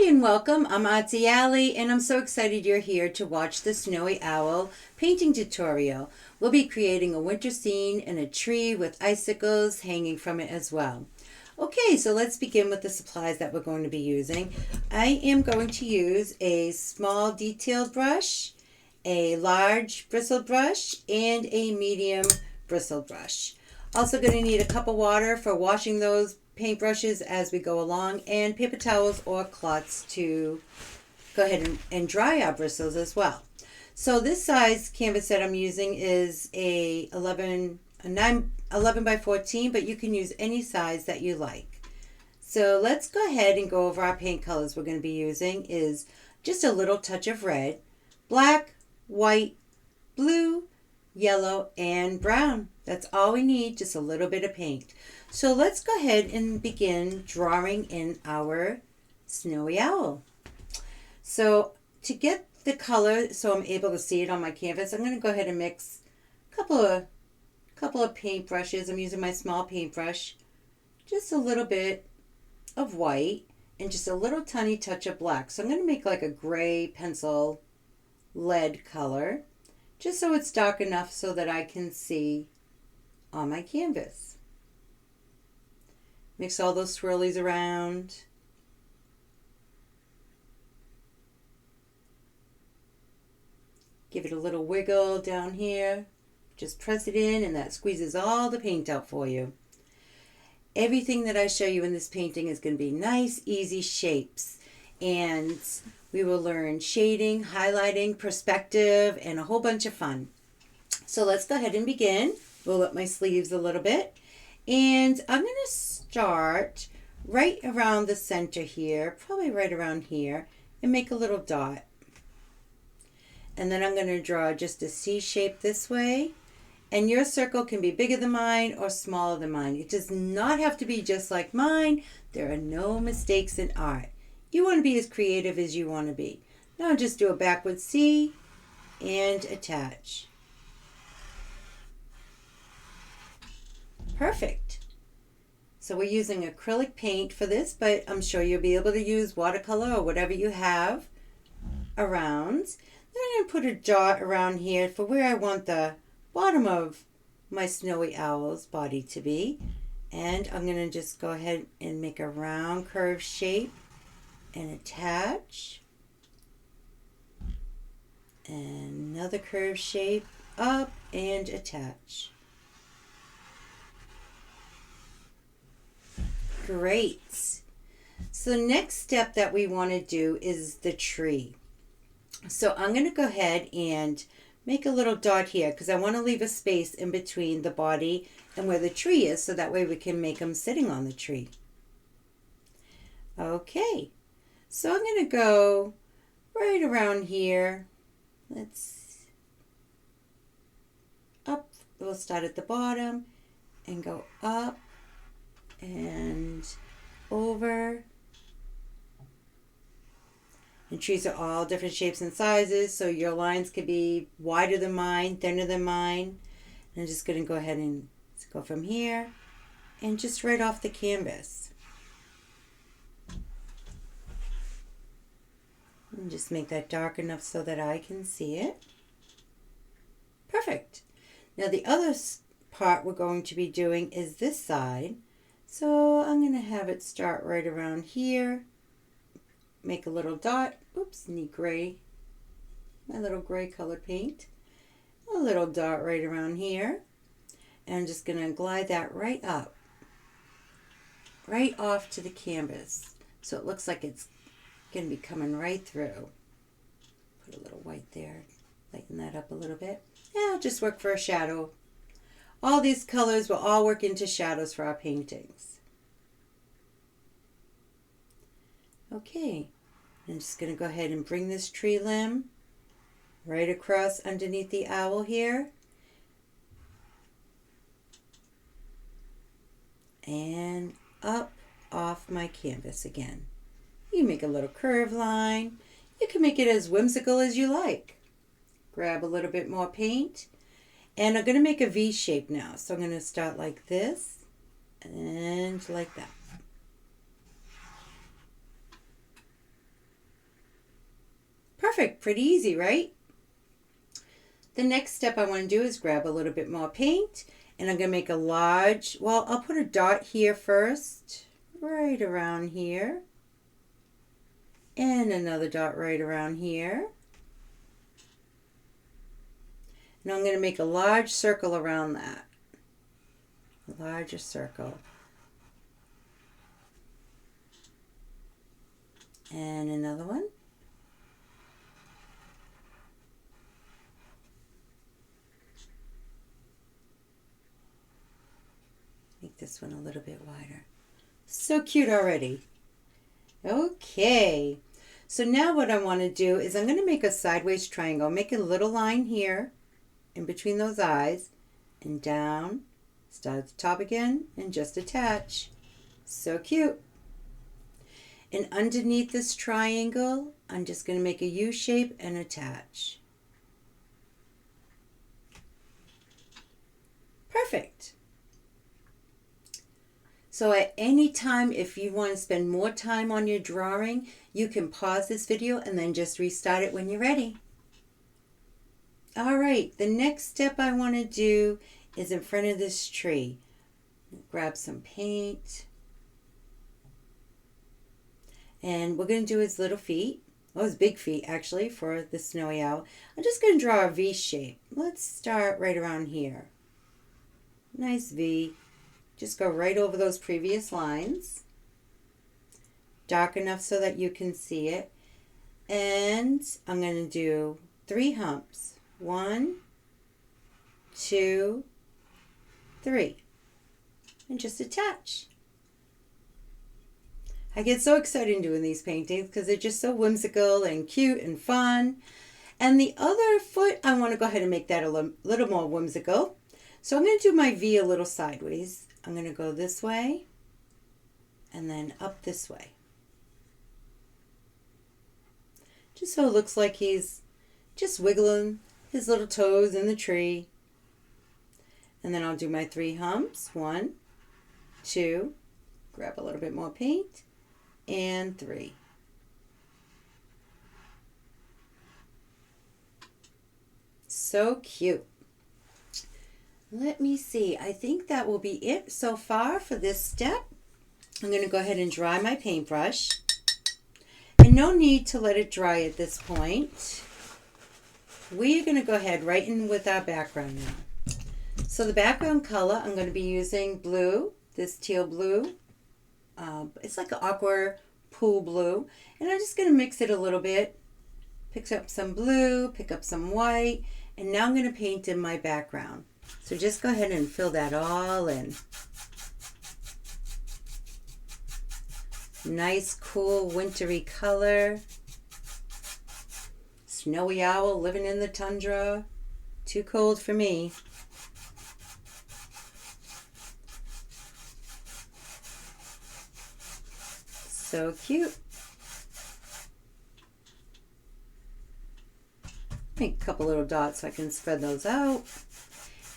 Hi and welcome. I'm Auntie Allie and I'm so excited you're here to watch the Snowy Owl painting tutorial. We'll be creating a winter scene in a tree with icicles hanging from it as well. Okay, so let's begin with the supplies that we're going to be using. I am going to use a small detailed brush, a large bristle brush, and a medium bristle brush. Also going to need a cup of water for washing those paintbrushes as we go along, and paper towels or cloths to go ahead and dry our bristles as well. So this size canvas that I'm using is a 11 by 14, but you can use any size that you like. So let's go ahead and go over our paint colors we're going to be using. Is just a little touch of red, black, white, blue, yellow, and brown. That's all we need, just a little bit of paint. So let's go ahead and begin drawing in our snowy owl. So to get the color so I'm able to see it on my canvas, I'm going to go ahead and mix a couple of paint brushes. I'm using my small paintbrush, just a little bit of white and just a little tiny touch of black. So I'm going to make like a gray pencil lead color, just so it's dark enough so that I can see on my canvas. Mix all those swirlies around. Give it a little wiggle down here. Just press it in and that squeezes all the paint out for you. Everything that I show you in this painting is going to be nice, easy shapes. And we will learn shading, highlighting, perspective, and a whole bunch of fun. So let's go ahead and begin. Roll up my sleeves a little bit. And I'm going to start right around the center here, probably right around here, and make a little dot. And then I'm going to draw just a C shape this way. And your circle can be bigger than mine or smaller than mine. It does not have to be just like mine. There are no mistakes in art. You want to be as creative as you want to be. Now just do a backward C and attach. Perfect. So we're using acrylic paint for this, but I'm sure you'll be able to use watercolor or whatever you have around. Then I'm going to put a dot around here for where I want the bottom of my snowy owl's body to be. And I'm going to just go ahead and make a round curved shape and attach. And another curved shape up and attach. Great. So next step that we want to do is the tree. So I'm going to go ahead and make a little dot here because I want to leave a space in between the body and where the tree is so that way we can make them sitting on the tree. Okay, so I'm going to go right around here. Let's up. We'll start at the bottom and go up and over. And trees are all different shapes and sizes, so your lines could be wider than mine, thinner than mine. And I'm just going to go ahead and go from here and just right off the canvas. And just make that dark enough so that I can see it. Perfect. Now the other part we're going to be doing is this side. So I'm going to have it start right around here. Make a little dot. Oops, need gray. My little gray colored paint. A little dot right around here. And I'm just going to glide that right up. Right off to the canvas. So it looks like it's going to be coming right through. Put a little white there. Lighten that up a little bit. Yeah, I'll just work for a shadow. All these colors will all work into shadows for our paintings. Okay, I'm just going to go ahead and bring this tree limb right across underneath the owl here. And up off my canvas again. You can make a little curve line. You can make it as whimsical as you like. Grab a little bit more paint. And I'm going to make a V shape now. So I'm going to start like this and like that. Perfect, pretty easy, right? The next step I want to do is grab a little bit more paint, and I'm going to make a large, well, I'll put a dot here first, right around here, and another dot right around here. And I'm going to make a large circle around that, a larger circle. And another one. Make this one a little bit wider. So cute already. Okay. So now what I want to do is I'm going to make a sideways triangle. Make a little line here in between those eyes and down. Start at the top again and just attach. So cute. And underneath this triangle, I'm just going to make a U shape and attach. Perfect. So at any time, if you want to spend more time on your drawing, you can pause this video and then just restart it when you're ready. All right, the next step I want to do is in front of this tree. Grab some paint. And we're going to do his little feet. Well, his big feet, actually, for the snowy owl. I'm just going to draw a V shape. Let's start right around here. Nice V. Just go right over those previous lines. Dark enough so that you can see it. And I'm going to do 3 humps. 1, 2, 3. And just attach. I get so excited doing these paintings because they're just so whimsical and cute and fun. And the other foot, I want to go ahead and make that a little more whimsical. So I'm going to do my V a little sideways. I'm going to go this way and then up this way. Just so it looks like he's just wiggling his little toes in the tree. And then I'll do my 3 humps. 1, 2, grab a little bit more paint, and 3. So cute. Let me see. I think that will be it so far for this step. I'm going to go ahead and dry my paintbrush. And no need to let it dry at this point. We are going to go ahead right in with our background now. So the background color, I'm going to be using blue, this teal blue. It's like an aqua pool blue. And I'm just going to mix it a little bit. Pick up some blue, pick up some white. And now I'm going to paint in my background. So just go ahead and fill that all in. Nice, cool, wintry color. Snowy owl living in the tundra. Too cold for me. So cute. Make a couple little dots so I can spread those out.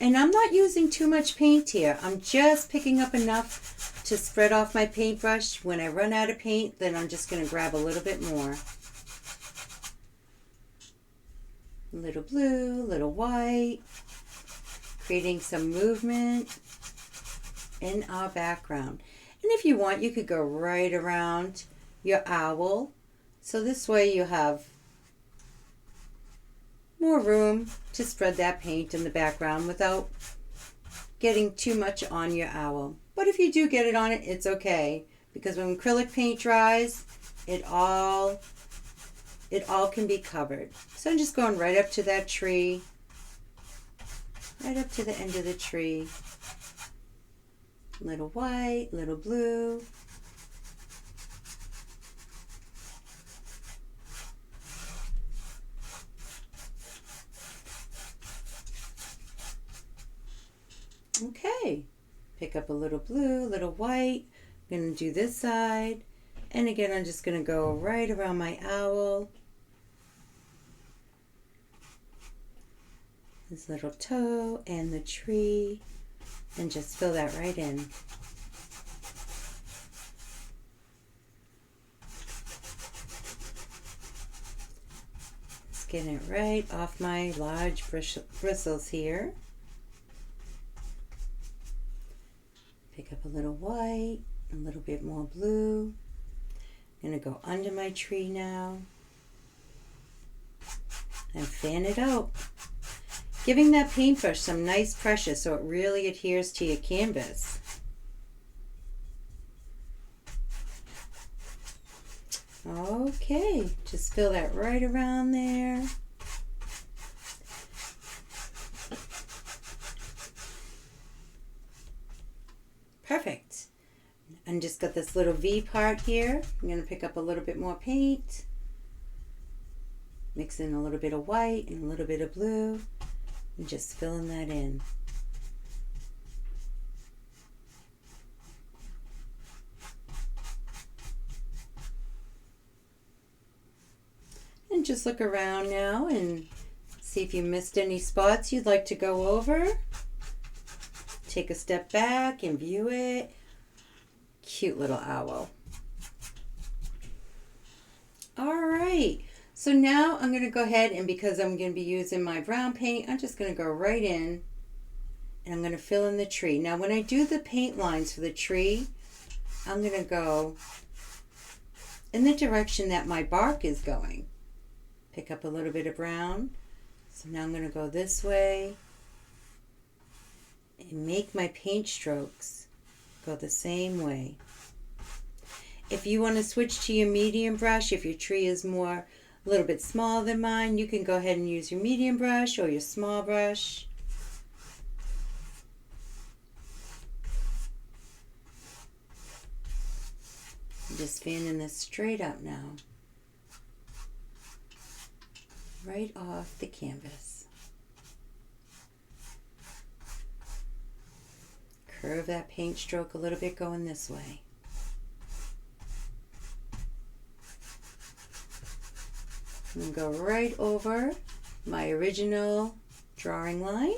And I'm not using too much paint here. I'm just picking up enough to spread off my paintbrush. When I run out of paint, then I'm just going to grab a little bit more. Little blue, little white, creating some movement in our background. And if you want, you could go right around your owl. So this way you have more room to spread that paint in the background without getting too much on your owl. But if you do get it on it, it's okay, because when acrylic paint dries, it all can be covered. So I'm just going right up to that tree, right up to the end of the tree. Little white, little blue. Okay, pick up a little blue, little white. I'm going to do this side. And again, I'm just going to go right around my owl. His little toe and the tree. And just fill that right in. Just getting it right off my large bristles here. Pick up a little white, a little bit more blue. I'm going to go under my tree now and fan it out. Giving that paintbrush some nice pressure so it really adheres to your canvas. Okay, just fill that right around there. Perfect. And just got this little V part here. I'm going to pick up a little bit more paint. Mix in a little bit of white and a little bit of blue. And just filling that in. And just look around now and see if you missed any spots you'd like to go over. Take a step back and view it. Cute little owl. All right, so now I'm going to go ahead and because I'm going to be using my brown paint, I'm just going to go right in and I'm going to fill in the tree. Now when I do the paint lines for the tree, I'm going to go in the direction that my bark is going. Pick up a little bit of brown. So now I'm going to go this way and make my paint strokes go the same way. If you want to switch to your medium brush, if your tree is a little bit smaller than mine, you can go ahead and use your medium brush or your small brush. I'm just fanning this straight up now, right off the canvas. Curve that paint stroke a little bit going this way. And go right over my original drawing line.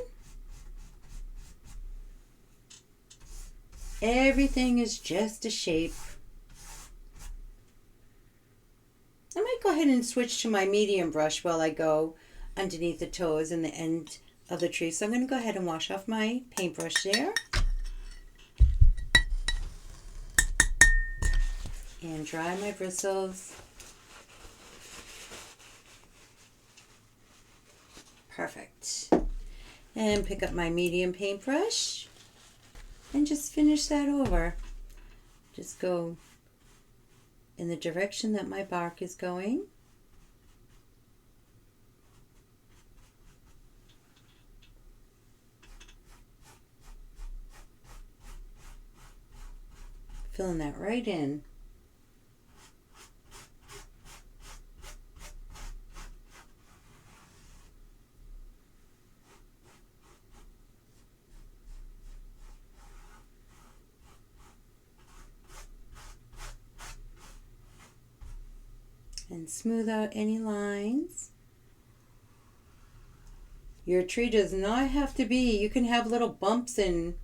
Everything is just a shape. I might go ahead and switch to my medium brush while I go underneath the toes and the end of the tree. So I'm going to go ahead and wash off my paintbrush there. And dry my bristles. Perfect. And pick up my medium paintbrush and just finish that over. Just go in the direction that my bark is going. Filling that right in. And smooth out any lines. Your tree does not have to be, you can have little bumps and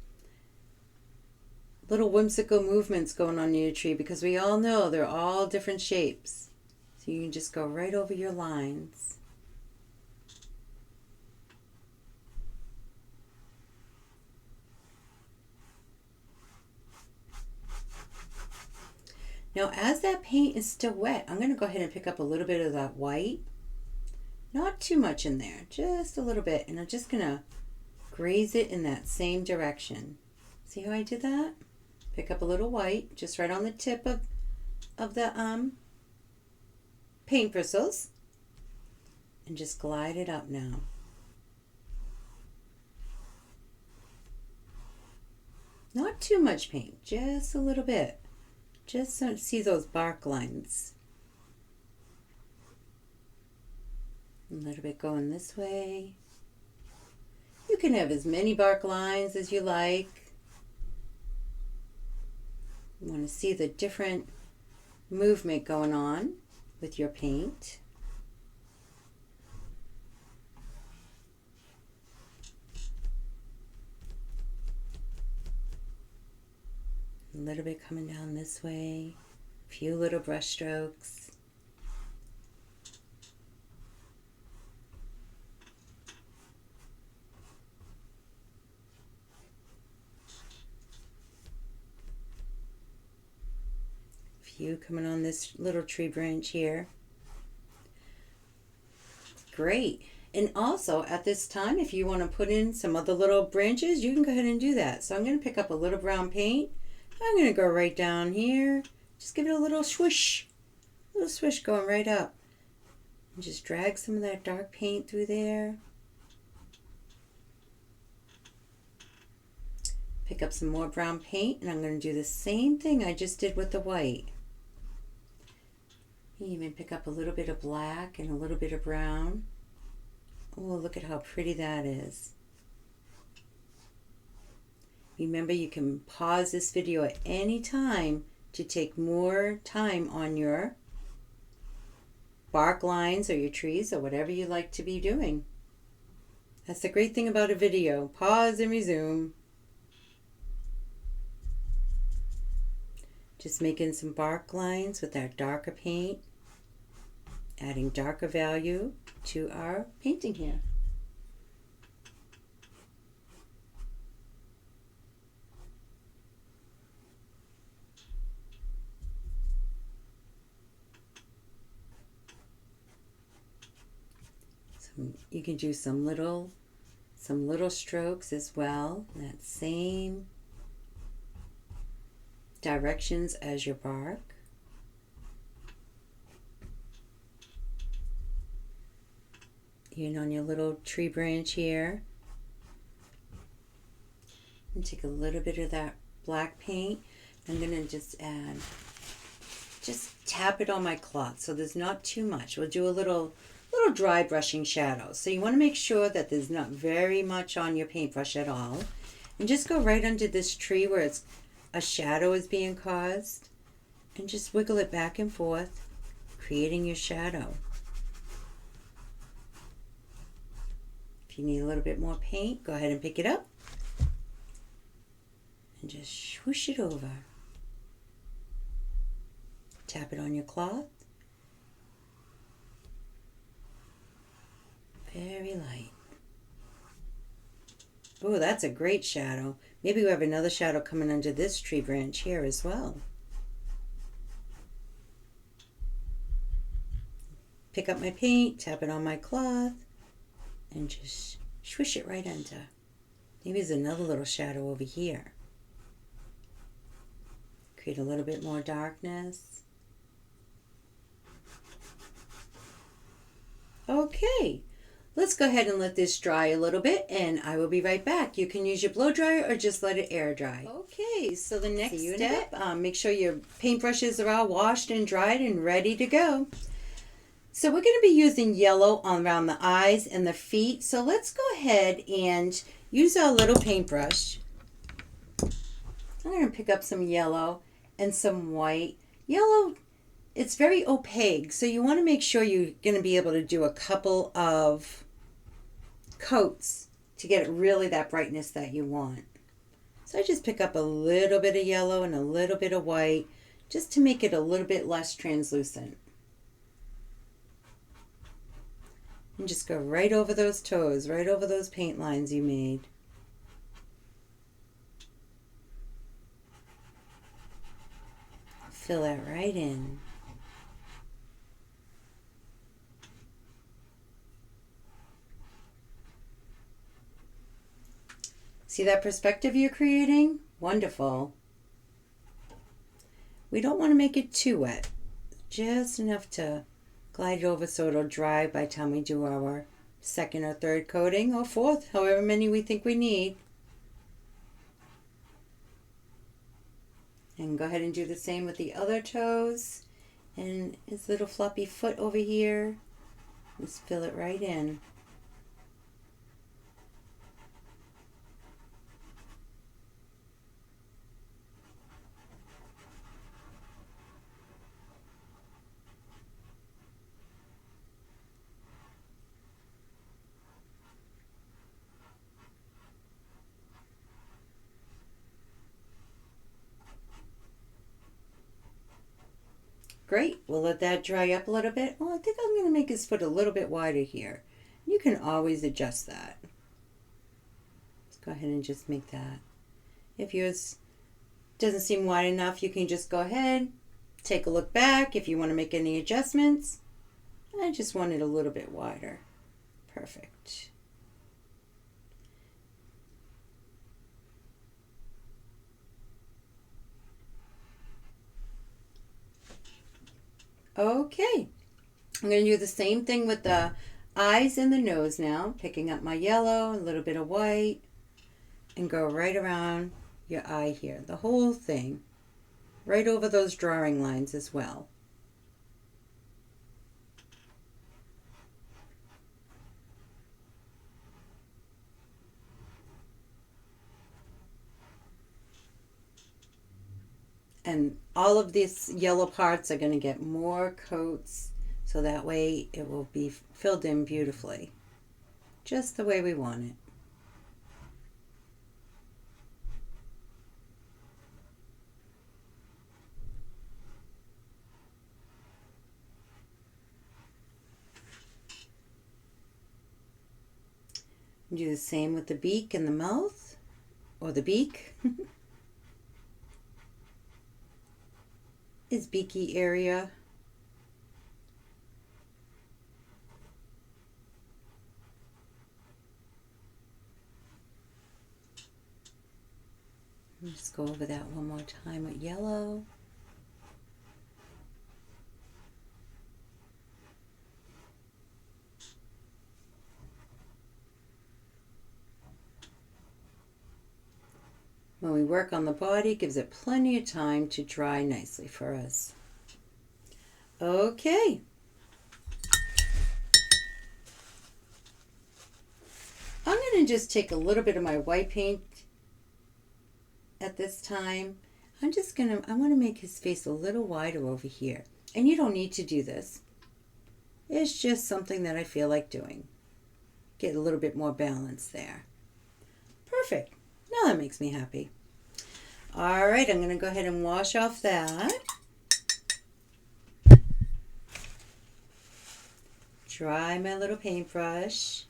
little whimsical movements going on in your tree because we all know they're all different shapes. So you can just go right over your lines. Now as that paint is still wet, I'm going to go ahead and pick up a little bit of that white. Not too much in there, just a little bit. And I'm just going to graze it in that same direction. See how I did that? Pick up a little white, just right on the tip of the paint bristles. And just glide it up now. Not too much paint, just a little bit. Just so see those bark lines. A little bit going this way. You can have as many bark lines as you like. You want to see the different movement going on with your paint. A little bit coming down this way, a few little brush strokes. few coming on this little tree branch here. Great. And also at this time, if you want to put in some other little branches, you can go ahead and do that. So I'm going to pick up a little brown paint. I'm going to go right down here. Just give it a little swish. A little swish going right up. And just drag some of that dark paint through there. Pick up some more brown paint, and I'm going to do the same thing I just did with the white. Even pick up a little bit of black and a little bit of brown. Oh, look at how pretty that is. Remember, you can pause this video at any time to take more time on your bark lines or your trees or whatever you like to be doing. That's the great thing about a video. Pause and resume. Just making some bark lines with our darker paint, adding darker value to our painting here. You can do some little strokes as well, that same directions as your bark. Even on your little tree branch here. And take a little bit of that black paint. I'm going to just tap it on my cloth so there's not too much. We'll do a little dry brushing shadows. So you want to make sure that there's not very much on your paintbrush at all. And just go right under this tree where a shadow is being caused. And just wiggle it back and forth, creating your shadow. If you need a little bit more paint, go ahead and pick it up. And just swoosh it over. Tap it on your cloth. Very light. Oh, that's a great shadow. Maybe we have another shadow coming under this tree branch here as well. Pick up my paint, tap it on my cloth, and just swish it right under. Maybe there's another little shadow over here. Create a little bit more darkness. Okay. Let's go ahead and let this dry a little bit, and I will be right back. You can use your blow dryer or just let it air dry. Okay, so the next step, make sure your paintbrushes are all washed and dried and ready to go. So we're going to be using yellow around the eyes and the feet. So let's go ahead and use our little paintbrush. I'm going to pick up some yellow and some white. Yellow, it's very opaque, so you want to make sure you're going to be able to do a couple of coats to get it really that brightness that you want. So I just pick up a little bit of yellow and a little bit of white just to make it a little bit less translucent. And just go right over those toes, right over those paint lines you made. Fill that right in. See that perspective you're creating? Wonderful. We don't want to make it too wet. Just enough to glide it over so it'll dry by the time we do our second or third coating, or fourth, however many we think we need. And go ahead and do the same with the other toes. And his little floppy foot over here. Just fill it right in. Great, we'll let that dry up a little bit. Well, I think I'm going to make his foot a little bit wider here. You can always adjust that. Let's go ahead and just make that. If yours doesn't seem wide enough, you can just go ahead, Take a look back if you want to make any adjustments. I just want it a little bit wider. Perfect. Okay, I'm going to do the same thing with the eyes and the nose now. Picking up my yellow, a little bit of white, and go right around your eye here. The whole thing. Right over those drawing lines as well. And all of these yellow parts are going to get more coats, so that way it will be filled in beautifully, just the way we want it. Do the same with the beak and the mouth, or the beak. His beaky area. Just go over that one more time with yellow. When we work on the body, it gives it plenty of time to dry nicely for us. Okay. I'm going to just take a little bit of my white paint at this time. I want to make his face a little wider over here. And you don't need to do this. It's just something that I feel like doing. Get a little bit more balance there. Perfect. Now that makes me happy. All right, I'm going to go ahead and wash off that. Dry my little paintbrush.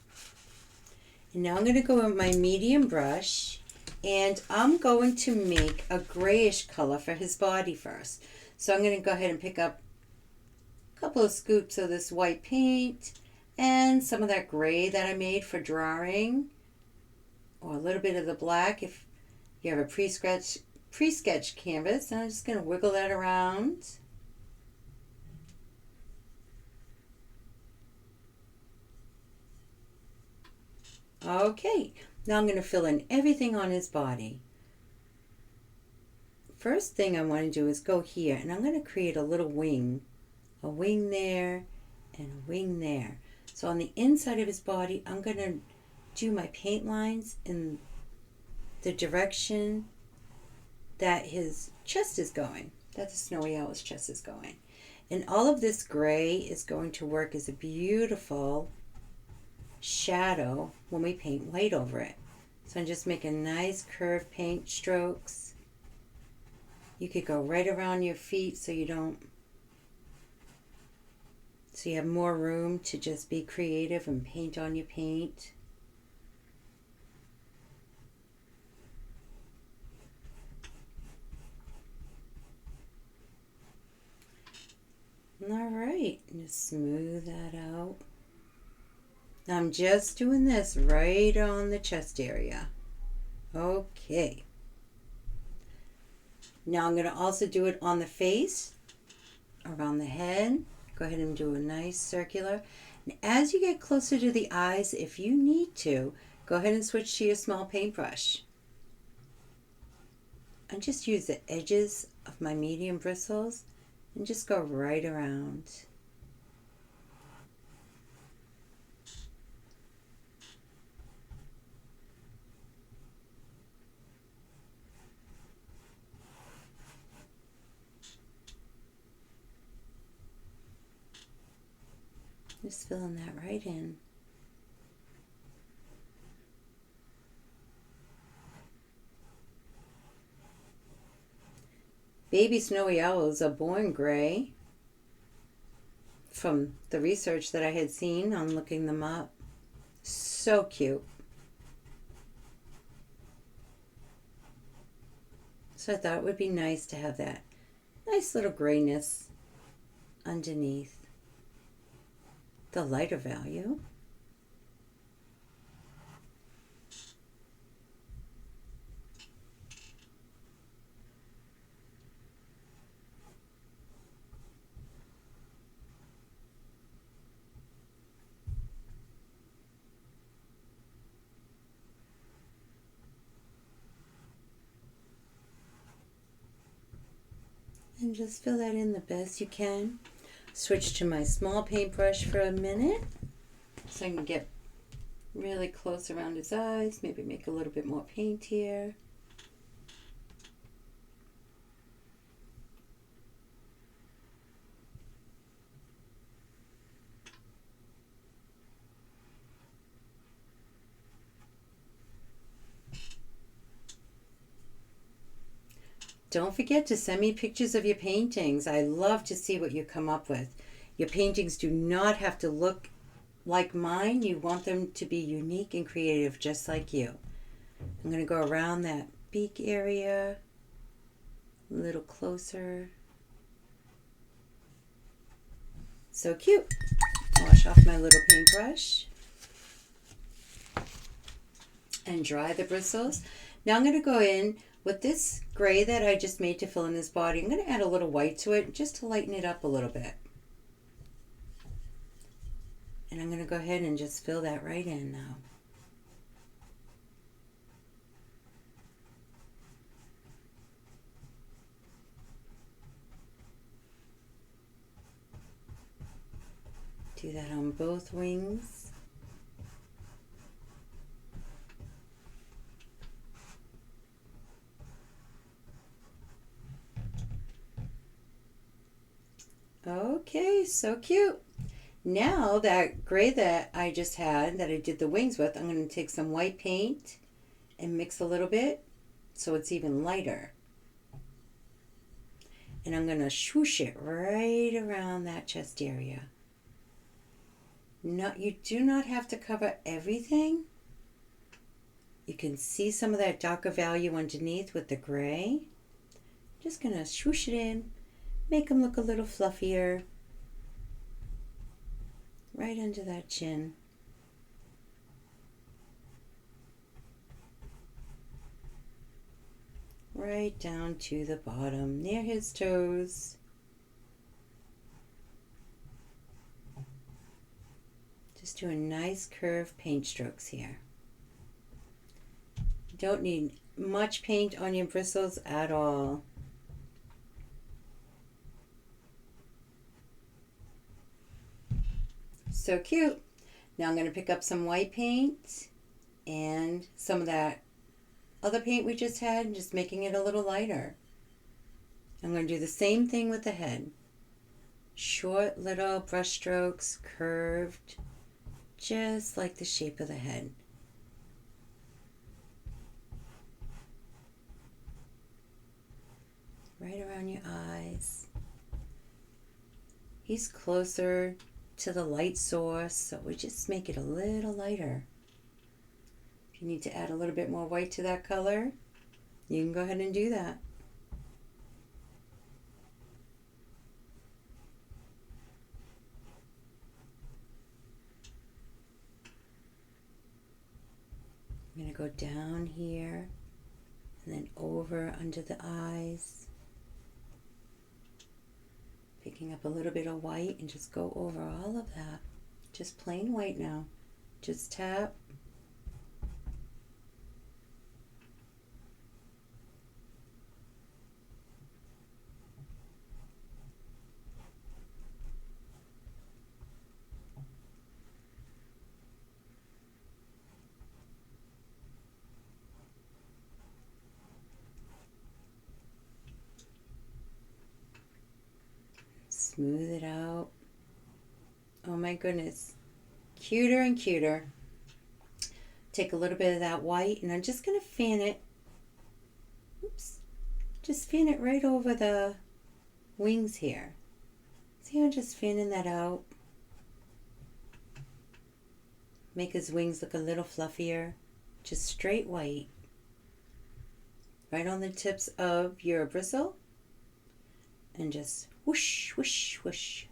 And now I'm going to go with my medium brush, and I'm going to make a grayish color for his body first. So I'm going to go ahead and pick up a couple of scoops of this white paint and some of that gray that I made for drawing, or a little bit of the black if you have a pre-sketched canvas. And I'm just going to wiggle that around. Okay, now I'm going to fill in everything on his body. First thing I want to do is go here, and I'm going to create a little wing. A wing there and a wing there. So on the inside of his body, I'm going to do my paint lines in the direction that his chest is going, that the snowy owl's chest is going. And all of this gray is going to work as a beautiful shadow when we paint white over it. So I'm just making nice curved paint strokes. You could go right around your feet so you have more room to just be creative and paint on your paint. All right, just smooth that out. I'm just doing this right on the chest area. Okay. Now I'm going to also do it on the face, around the head. Go ahead and do a nice circular. And as you get closer to the eyes, if you need to, go ahead and switch to your small paintbrush. And just use the edges of my medium bristles and just go right around. Just filling that right in. Baby snowy owls are born gray from the research that I had seen on looking them up. So cute. So I thought it would be nice to have that nice little grayness underneath the lighter value. And just fill that in the best you can. Switch to my small paintbrush for a minute so I can get really close around his eyes, maybe make a little bit more paint here. Don't forget to send me pictures of your paintings. I love to see what you come up with. Your paintings do not have to look like mine. You want them to be unique and creative, just like you. I'm going to go around that beak area a little closer. So cute. Wash off my little paintbrush and dry the bristles. Now I'm going to go in with this gray that I just made to fill in his body. I'm going to add a little white to it just to lighten it up a little bit. And I'm going to go ahead and just fill that right in now. Do that on both wings. Okay, so cute. Now that gray that I just had, that I did the wings with, I'm going to take some white paint and mix a little bit so it's even lighter. And I'm going to swoosh it right around that chest area. You do not have to cover everything. You can see some of that darker value underneath with the gray. Just going to swoosh it in. Make them look a little fluffier. Right under that chin. Right down to the bottom, near his toes. Just doing nice curved paint strokes here. You don't need much paint on your bristles at all. So cute. Now I'm going to pick up some white paint and some of that other paint we just had, just making it a little lighter. I'm going to do the same thing with the head. Short little brush strokes, curved, just like the shape of the head. Right around your eyes. He's closer to the light source, so we just make it a little lighter. If you need to add a little bit more white to that color, you can go ahead and do that. I'm going to go down here and then over under the eyes. Picking up a little bit of white and just go over all of that. Just plain white now. Just tap. Smooth it out. Oh my goodness. Cuter and cuter. Take a little bit of that white and I'm just going to fan it. Oops. Just fan it right over the wings here. See, I'm just fanning that out. Make his wings look a little fluffier. Just straight white. Right on the tips of your bristle. and just whoosh, whoosh, whoosh.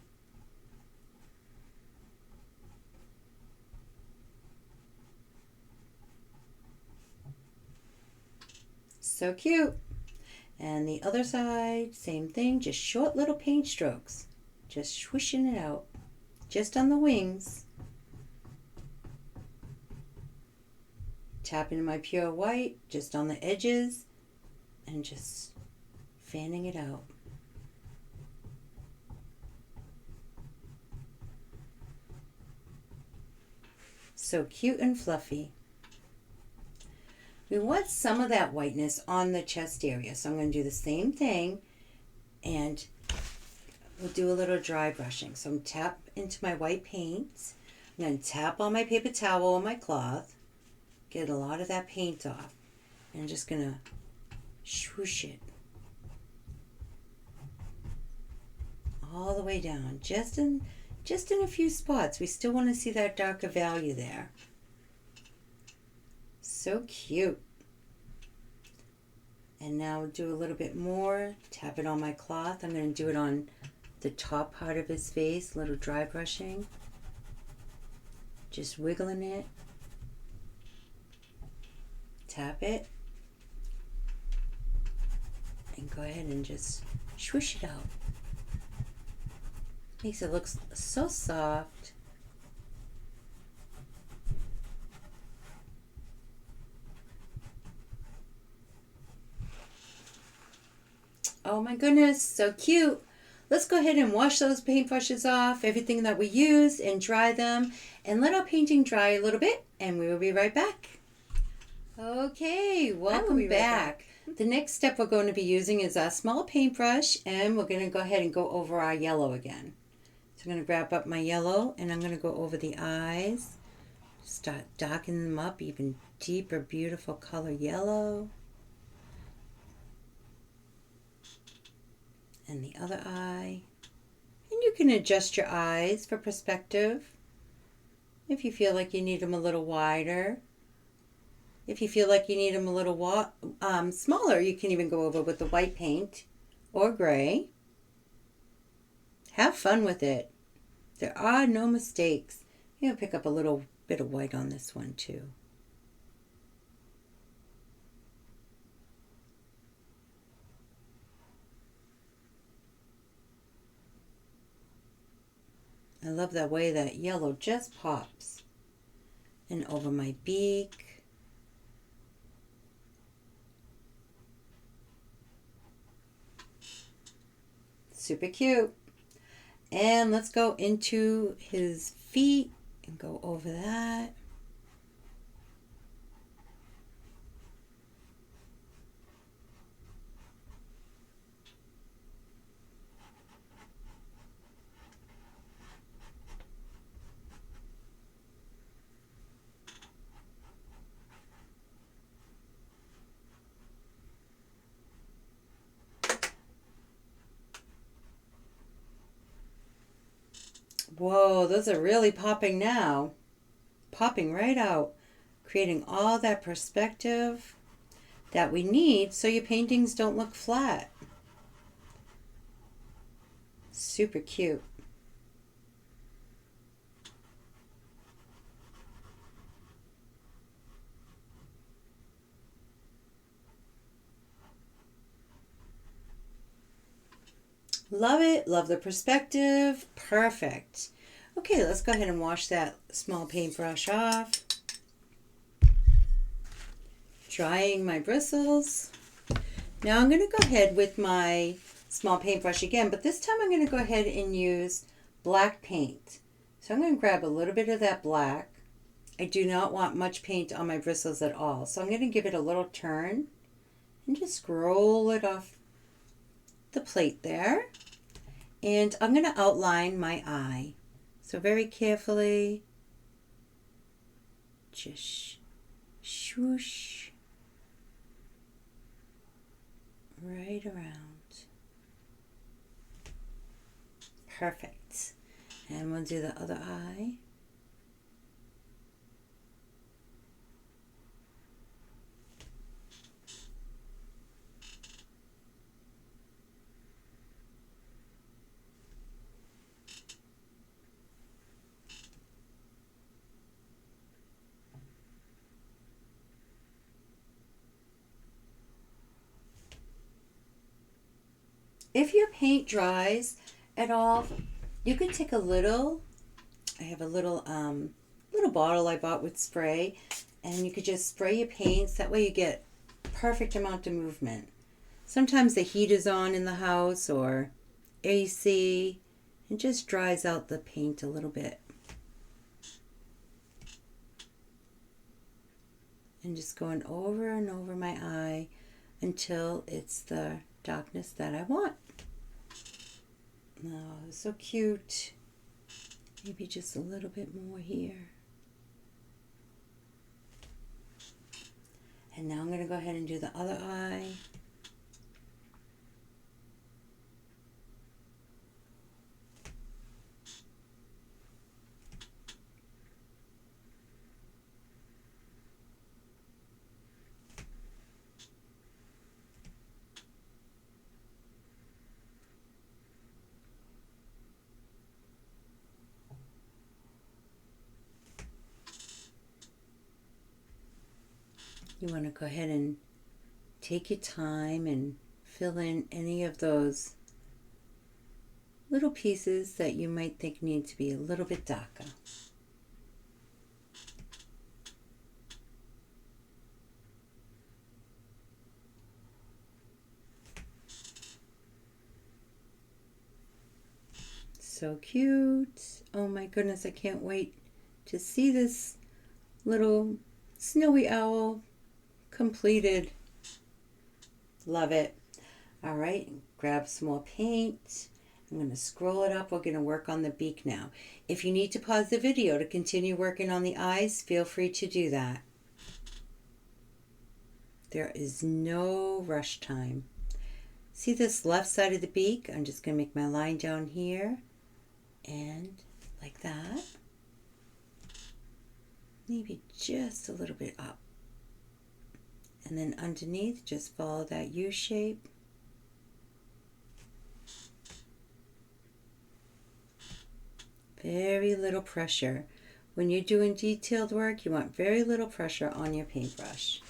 So cute. And the other side, same thing, just short little paint strokes. Just swooshing it out, just on the wings. Tapping my pure white just on the edges and just fanning it out. So cute and fluffy. We want some of that whiteness on the chest area, so I'm going to do the same thing, and we'll do a little dry brushing. So I'm tap into my white paint. I'm going to tap on my paper towel or my cloth, get a lot of that paint off, and I'm just going to swoosh it all the way down, just in a few spots. We still want to see that darker value there. So cute. And now we'll do a little bit more. Tap it on my cloth. I'm going to do it on the top part of his face, a little dry brushing. Just wiggling it. Tap it. And go ahead and just swoosh it out. Makes it look so soft. Oh my goodness, so cute. Let's go ahead and wash those paintbrushes off, everything that we used, and dry them, and let our painting dry a little bit, and we will be right back. Okay, welcome back. The next step we're going to be using is our small paintbrush, and we're going to go ahead and go over our yellow again. So I'm going to grab up my yellow, and I'm going to go over the eyes, start darkening them up, even deeper, beautiful color yellow. And the other eye. And you can adjust your eyes for perspective if you feel like you need them a little wider. If you feel like you need them a little smaller, you can even go over with the white paint or gray. Have fun with it. There are no mistakes. I'm going to pick up a little bit of white on this one too. I love the way that yellow just pops. And over my beak. Super cute. And let's go into his feet and go over that. Whoa, those are really popping now. Popping right out. Creating all that perspective that we need so your paintings don't look flat. Super cute. Love it. Love the perspective. Perfect. Okay, let's go ahead and wash that small paintbrush off. Drying my bristles. Now I'm going to go ahead with my small paintbrush again, but this time I'm going to go ahead and use black paint. So I'm going to grab a little bit of that black. I do not want much paint on my bristles at all, so I'm going to give it a little turn and just roll it off the plate there. And I'm going to outline my eye. So very carefully, just swoosh right around. Perfect. And we'll do the other eye. If your paint dries at all, you could take a little, I have a little bottle I bought with spray, and you could just spray your paints. That way you get perfect amount of movement. Sometimes the heat is on in the house or AC. It just dries out the paint a little bit. And just going over and over my eye until it's the darkness that I want. Oh, so cute. Maybe just a little bit more here. And now I'm going to go ahead and do the other eye. You want to go ahead and take your time and fill in any of those little pieces that you might think need to be a little bit darker. So cute. Oh my goodness, I can't wait to see this little snowy owl completed. Love it. All right, grab some more paint. I'm going to scroll it up. We're going to work on the beak now. If you need to pause the video to continue working on the eyes, feel free to do that. There is no rush time. See this left side of the beak? I'm just going to make my line down here and like that. Maybe just a little bit up. And then underneath, just follow that U shape. Very little pressure. When you're doing detailed work, you want very little pressure on your paintbrush.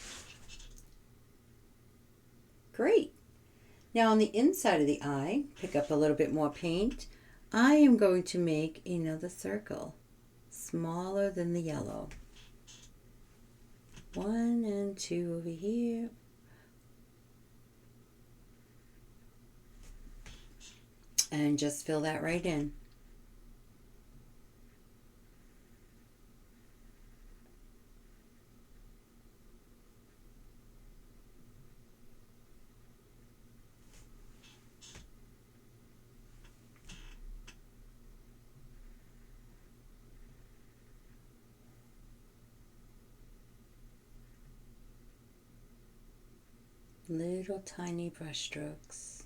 Great. Now on the inside of the eye, pick up a little bit more paint. I am going to make another circle, smaller than the yellow. 1 and 2 over here. And just fill that right in. Little tiny brush strokes.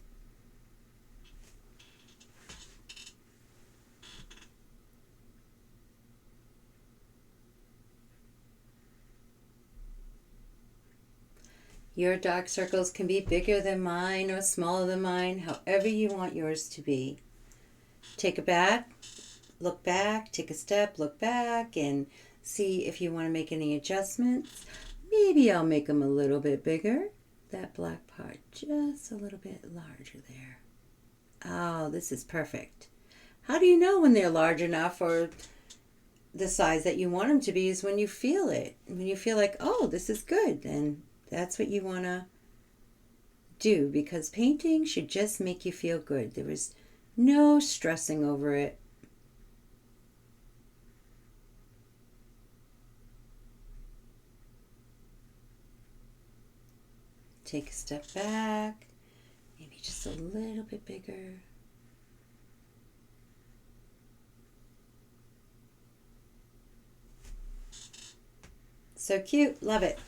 Your dark circles can be bigger than mine or smaller than mine, however you want yours to be. Take a back, look back, take a step, look back, and see if you want to make any adjustments. Maybe I'll make them a little bit bigger. That black part just a little bit larger there. Oh, this is perfect. How do you know when they're large enough or the size that you want them to be is when you feel it. When you feel like, oh, this is good, then that's what you want to do, because painting should just make you feel good. There is no stressing over it. Take a step back, maybe just a little bit bigger. So cute, love it.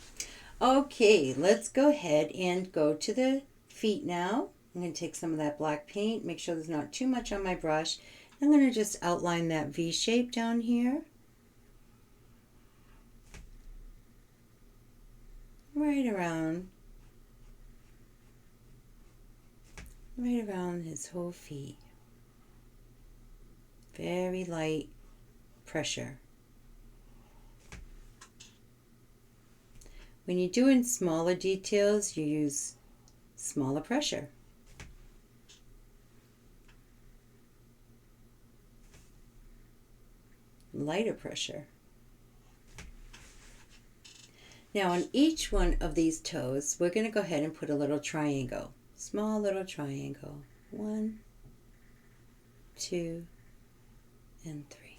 Okay, let's go ahead and go to the feet now. I'm going to take some of that black paint, make sure there's not too much on my brush. I'm going to just outline that V shape down here. Right around his whole feet. Very light pressure. When you're doing smaller details, you use smaller pressure. lighter pressure. Now on each one of these toes, we're going to go ahead and put a little triangle. Small little triangle. 1, 2, and 3.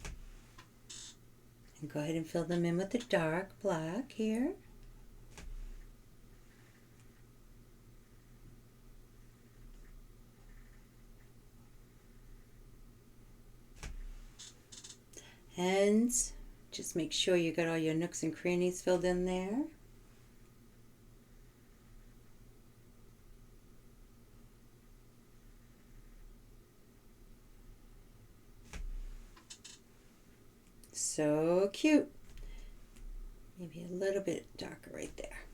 And go ahead and fill them in with the dark black here. And just make sure you got all your nooks and crannies filled in there. So cute. Maybe a little bit darker right there.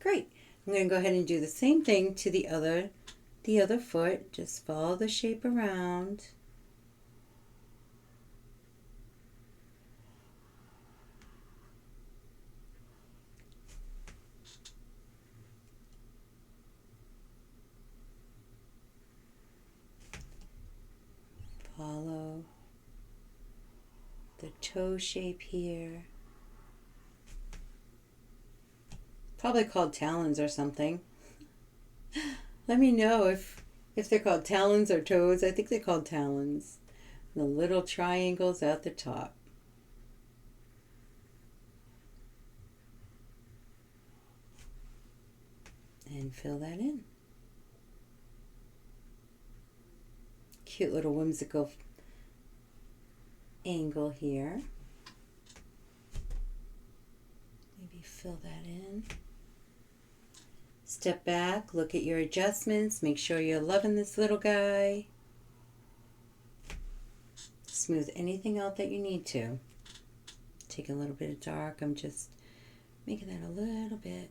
Great. I'm going to go ahead and do the same thing to the other foot. Just follow the shape around. Follow the toe shape here. Probably called talons or something. Let me know if they're called talons or toes. I think they're called talons. The little triangles at the top. And fill that in. Cute little whimsical angle here. Maybe fill that in. Step back, look at your adjustments, make sure you're loving this little guy. Smooth anything out that you need to. Take a little bit of dark, I'm just making that a little bit.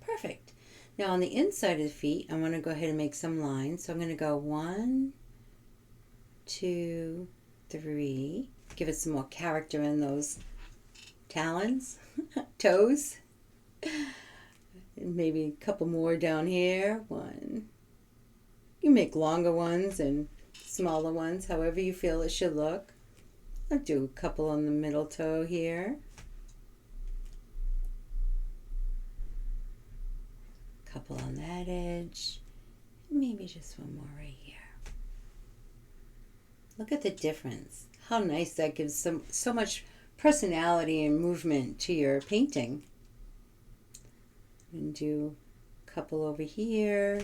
Perfect. Now on the inside of the feet, I'm going to go ahead and make some lines. So I'm going to go 1, 2, 3. Give it some more character in those talons, toes. And maybe a couple more down here. 1. You make longer ones and smaller ones, however you feel it should look. I'll do a couple on the middle toe here. Couple on that edge, maybe just one more right here. Look at the difference. How nice that gives so much personality and movement to your painting. And do a couple over here,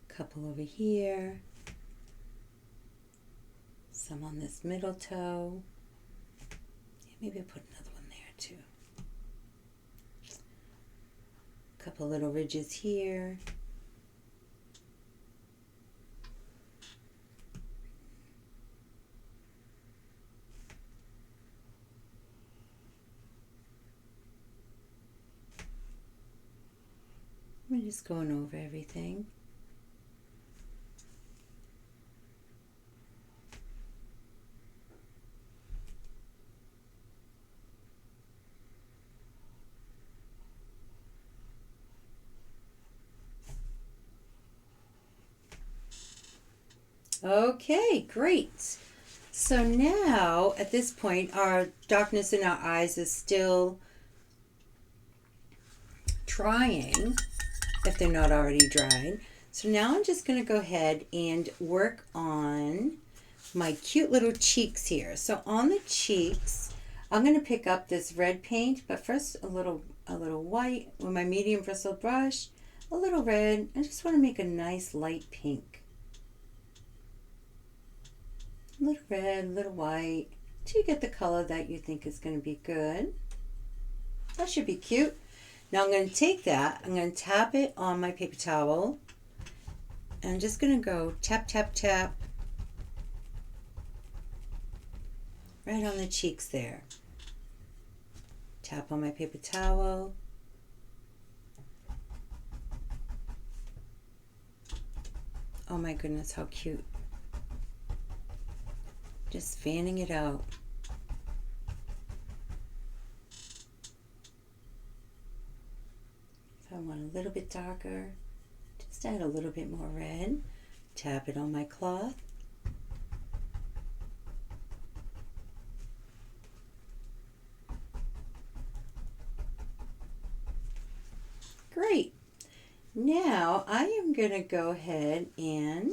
couple over here, some on this middle toe. Maybe I'll put another one there too. Couple little ridges here. I'm just going over everything. Okay, great. So now, at this point, our darkness in our eyes is still drying, if they're not already dried. So now I'm just going to go ahead and work on my cute little cheeks here. So on the cheeks, I'm going to pick up this red paint, but first a little white with my medium bristle brush, a little red. I just want to make a nice light pink. A little red, a little white, till you get the color that you think is going to be good. That should be cute. Now I'm going to take that, I'm going to tap it on my paper towel, and I'm just going to go tap, tap, tap, right on the cheeks there. Tap on my paper towel. Oh my goodness, how cute. Just fanning it out. If I want a little bit darker, just add a little bit more red tap it on my cloth. Great. Now I am going to go ahead and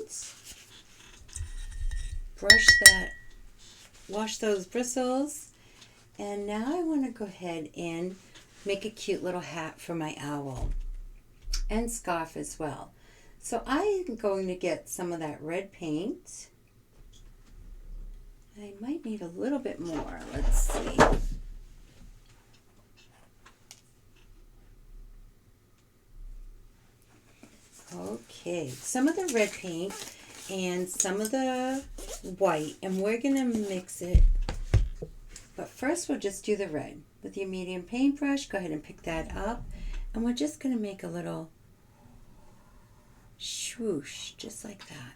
wash those bristles. And now I want to go ahead and make a cute little hat for my owl and scarf as well. So I am going to get some of that red paint. I might need a little bit more. Let's see. Okay, some of the red paint and some of the white, and we're going to mix it. But first we'll just do the red. With your medium paintbrush, go ahead and pick that up, and we're just going to make a little swoosh, just like that.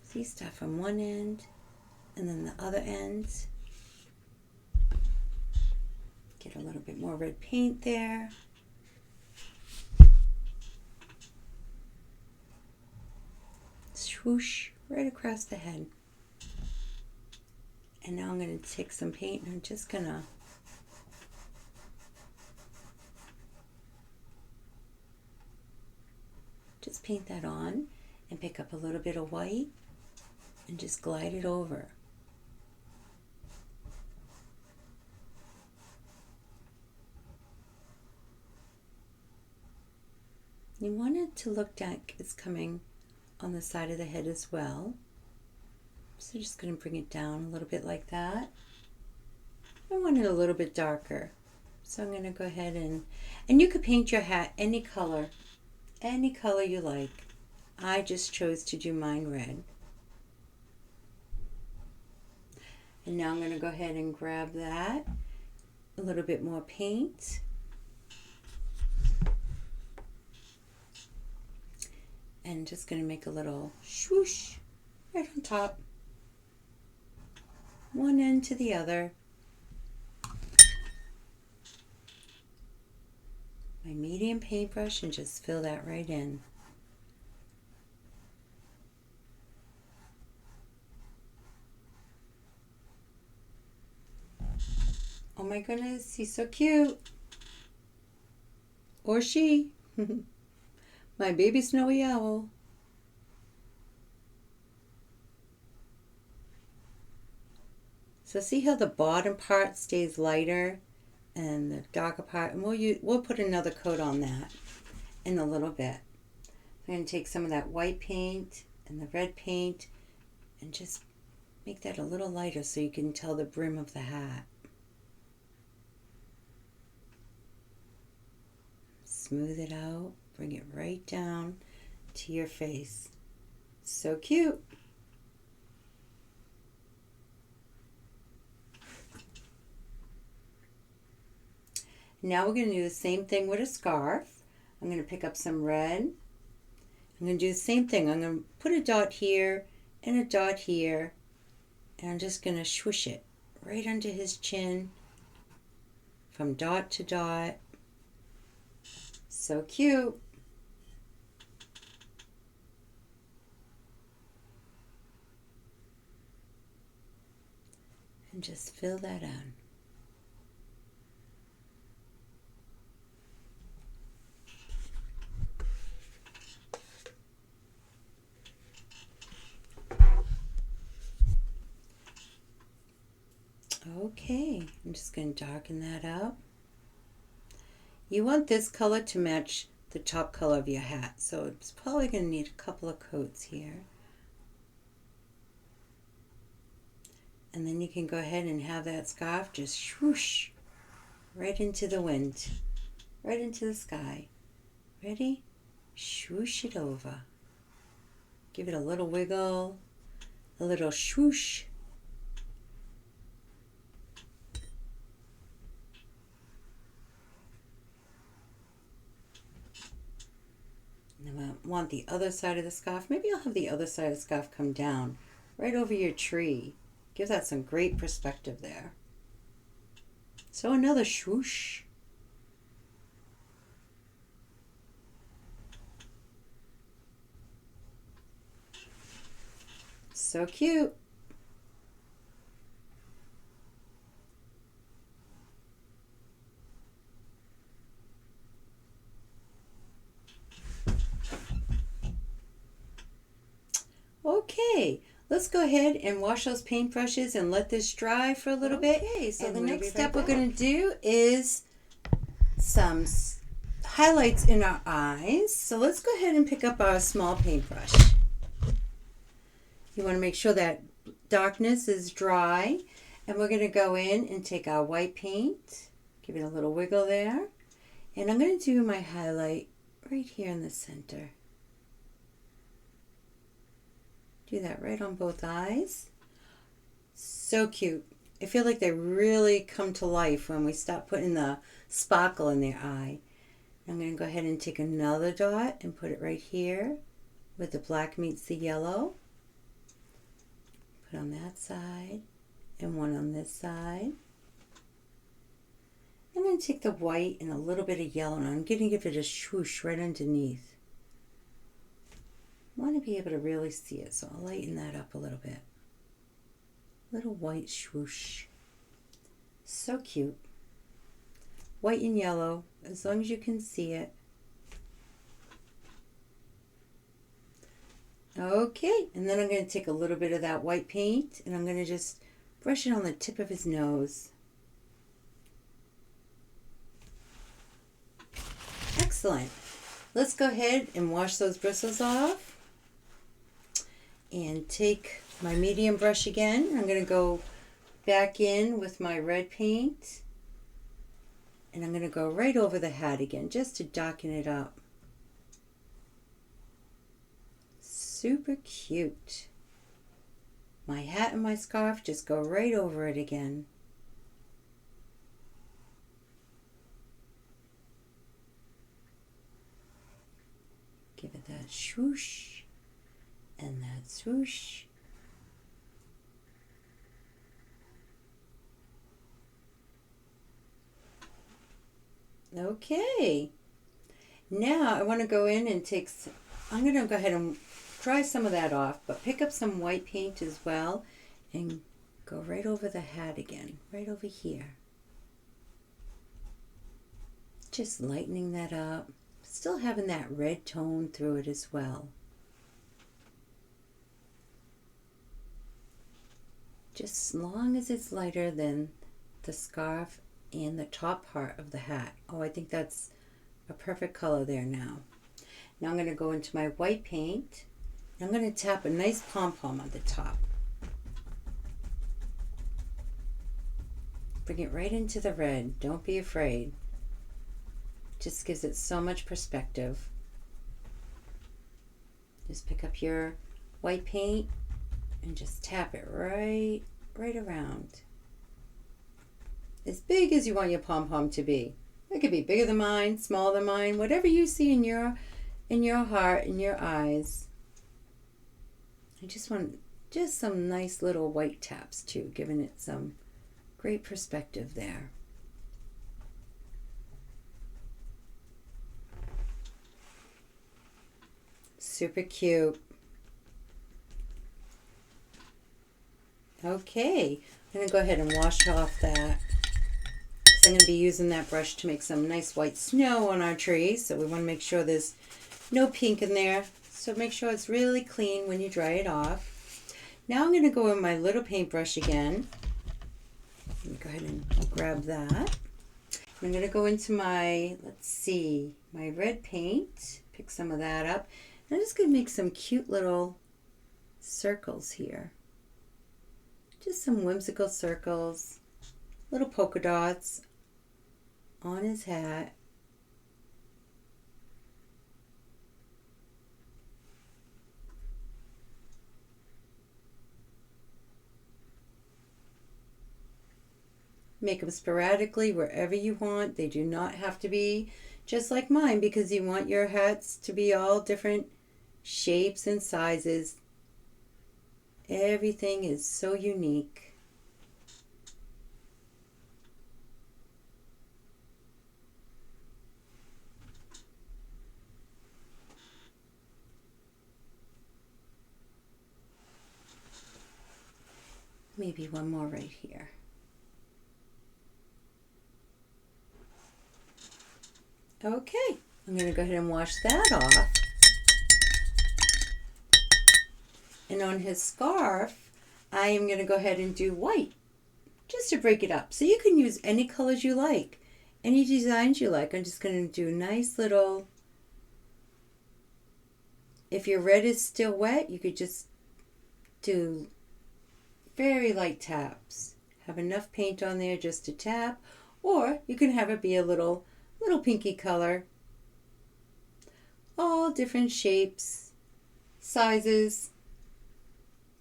See, start from one end and then the other end. Get a little bit more red paint there. Swoosh right across the head. And now I'm going to take some paint and I'm just going to just paint that on and pick up a little bit of white and just glide it over. You want it to look like it's coming on the side of the head as well. So just going to bring it down a little bit like that. I want it a little bit darker. So I'm going to go ahead and you could paint your hat any color you like. I just chose to do mine red. And now I'm going to go ahead and grab that, a little bit more paint. And just going to make a little swoosh right on top. One end to the other. My medium paintbrush and just fill that right in. Oh my goodness, he's so cute. Or she. My baby snowy owl. So see how the bottom part stays lighter and the darker part, and we'll put another coat on that in a little bit. I'm going to take some of that white paint and the red paint and just make that a little lighter so you can tell the brim of the hat. Smooth it out, bring it right down to your face. So cute. Now we're going to do the same thing with a scarf. I'm going to pick up some red. I'm going to do the same thing. I'm going to put a dot here and a dot here. And I'm just going to swoosh it right under his chin from dot to dot. So cute. And just fill that on. Okay, I'm just going to darken that up. You want this color to match the top color of your hat, so it's probably going to need a couple of coats here. And then you can go ahead and have that scarf just swoosh right into the wind, right into the sky. Ready? Swoosh it over. Give it a little wiggle, a little swoosh. And I want the other side of the scarf. Maybe I'll have the other side of the scarf come down right over your tree. Give that some great perspective there. So another swoosh. So cute. Okay, let's go ahead and wash those paintbrushes and let this dry for a little bit. Okay, so the next step we're going to do is some highlights in our eyes. So let's go ahead and pick up our small paintbrush. You want to make sure that darkness is dry, and we're going to go in and take our white paint, give it a little wiggle there, and I'm going to do my highlight right here in the center. Do that right on both eyes. So cute. I feel like they really come to life when we stop putting the sparkle in their eye. I'm going to go ahead and take another dot and put it right here where the black meets the yellow. Put on that side and one on this side. I'm going to take the white and a little bit of yellow and I'm going to give it a swoosh right underneath. I want to be able to really see it, so I'll lighten that up a little bit. Little white swoosh. So cute. White and yellow, as long as you can see it. Okay, and then I'm going to take a little bit of that white paint and I'm going to just brush it on the tip of his nose. Excellent. Let's go ahead and wash those bristles off. And take my medium brush again. I'm going to go back in with my red paint. And I'm going to go right over the hat again just to darken it up. Super cute. My hat and my scarf just go right over it again. Give it that swoosh. And that swoosh. Okay. Now I want to go in and take, I'm going to go ahead and dry some of that off, but pick up some white paint as well and go right over the hat again, right over here. Just lightening that up, still having that red tone through it as well. Just as long as it's lighter than the scarf and the top part of the hat. Oh, I think that's a perfect color there now. Now I'm going to go into my white paint. I'm going to tap a nice pom-pom on the top. Bring it right into the red. Don't be afraid. Just gives it so much perspective. Just pick up your white paint and just tap it right around. As big as you want your pom-pom to be. It could be bigger than mine, smaller than mine, whatever you see in your heart, in your eyes. I just want just some nice little white taps too, giving it some great perspective there. Super cute. Okay, I'm going to go ahead and wash off that. I'm going to be using that brush to make some nice white snow on our tree. So we want to make sure there's no pink in there. So make sure it's really clean when you dry it off. Now I'm going to go in my little paintbrush again. Let me go ahead and grab that. I'm going to go into my, my red paint. Pick some of that up. I'm just going to make some cute little circles here. Just some whimsical circles, little polka dots on his hat. Make them sporadically wherever you want. They do not have to be just like mine because you want your hats to be all different shapes and sizes. Everything is so unique. Maybe one more right here. Okay, I'm going to go ahead and wash that off. And on his scarf, I am going to go ahead and do white, just to break it up. So you can use any colors you like, any designs you like. I'm just going to do nice little, if your red is still wet, you could just do very light taps. Have enough paint on there just to tap, or you can have it be a little pinky color. All different shapes, sizes.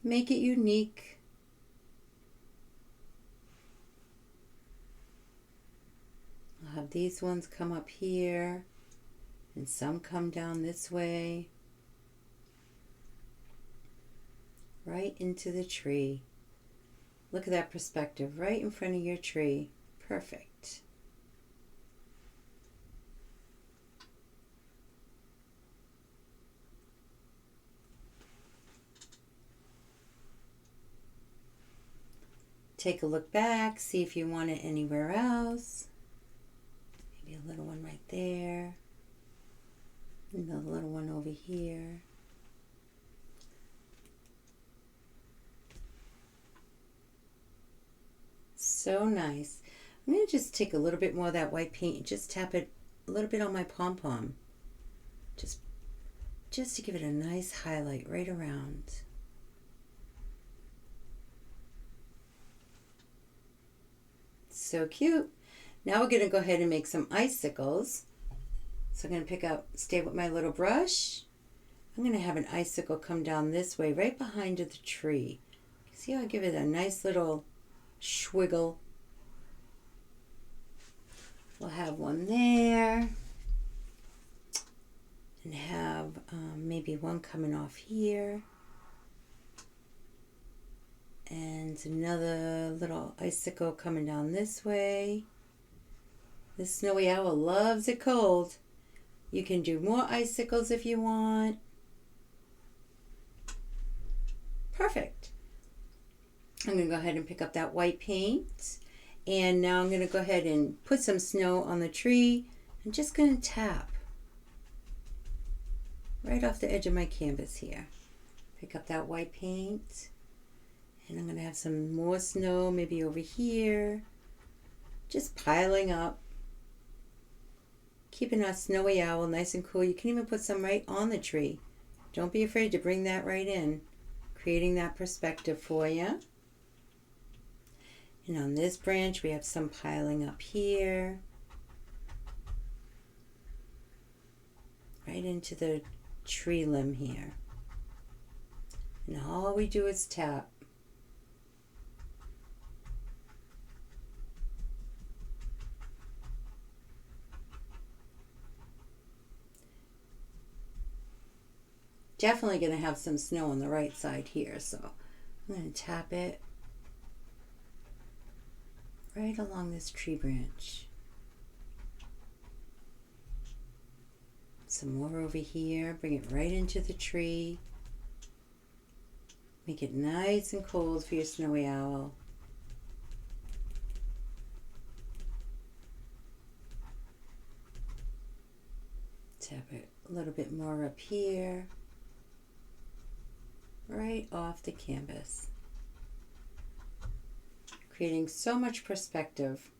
Make it unique. I'll have these ones come up here, and some come down this way, right into the tree. Look at that perspective, right in front of your tree. Perfect. Take a look back, see if you want it anywhere else. Maybe a little one right there. And a little one over here. So nice. I'm going to just take a little bit more of that white paint and just tap it a little bit on my pom-pom. Just to give it a nice highlight right around. So cute. Now we're going to go ahead and make some icicles. So I'm going to stay with my little brush. I'm going to have an icicle come down this way, right behind the tree. See how I give it a nice little swiggle? We'll have one there. And have maybe one coming off here. And another little icicle coming down this way. The snowy owl loves it cold. You can do more icicles if you want. Perfect. I'm going to go ahead and pick up that white paint. And now I'm going to go ahead and put some snow on the tree. I'm just going to tap right off the edge of my canvas here. Pick up that white paint. And I'm going to have some more snow maybe over here. Just piling up. Keeping our snowy owl nice and cool. You can even put some right on the tree. Don't be afraid to bring that right in. Creating that perspective for you. And on this branch we have some piling up here. Right into the tree limb here. And all we do is tap. Definitely going to have some snow on the right side here, so I'm going to tap it right along this tree branch. Some more over here, bring it right into the tree. Make it nice and cold for your snowy owl. Tap it a little bit more up here. Right off the canvas. Creating so much perspective.